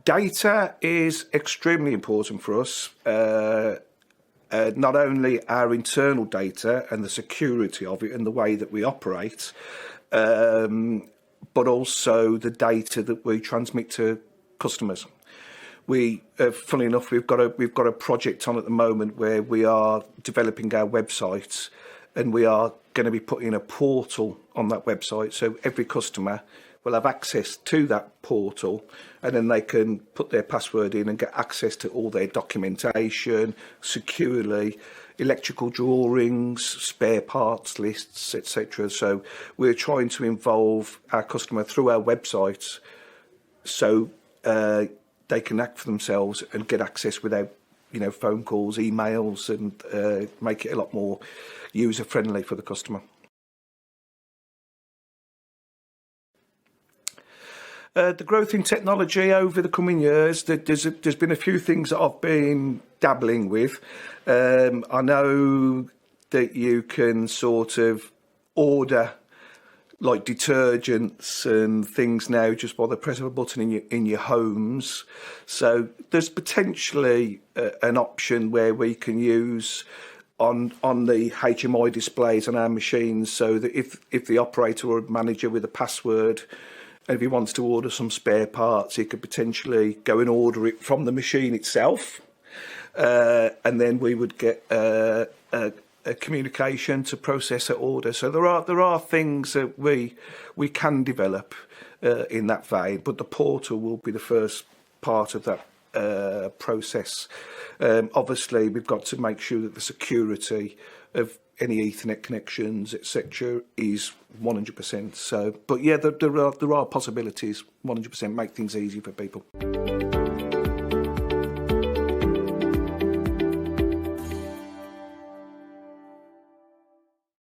Data is extremely important for us. Not only our internal data and the security of it and the way that we operate, but also the data that we transmit to customers. We, funnily enough, we've got a project on at the moment where we are developing our websites, and we are going to be putting a portal on that website, so every customer will have access to that portal, and then they can put their password in and get access to all their documentation securely, electrical drawings, spare parts lists, etc. So we're trying to involve our customer through our websites, so they can act for themselves and get access without, phone calls, emails, and make it a lot more user friendly for the customer. The growth in technology over the coming years, there's been a few things that I've been dabbling with. I know that you can sort of order like detergents and things now just by the press of a button in your homes. So there's potentially an option where we can use on the HMI displays on our machines, so that if the operator or manager with a password, and if he wants to order some spare parts, he could potentially go and order it from the machine itself, and then we would get a communication to process that order. So there are things that we can develop in that vein, but the portal will be the first part of that process. Obviously, we've got to make sure that the security of any Ethernet connections, etc., is 100%. So, but yeah, there are possibilities. 100% make things easy for people.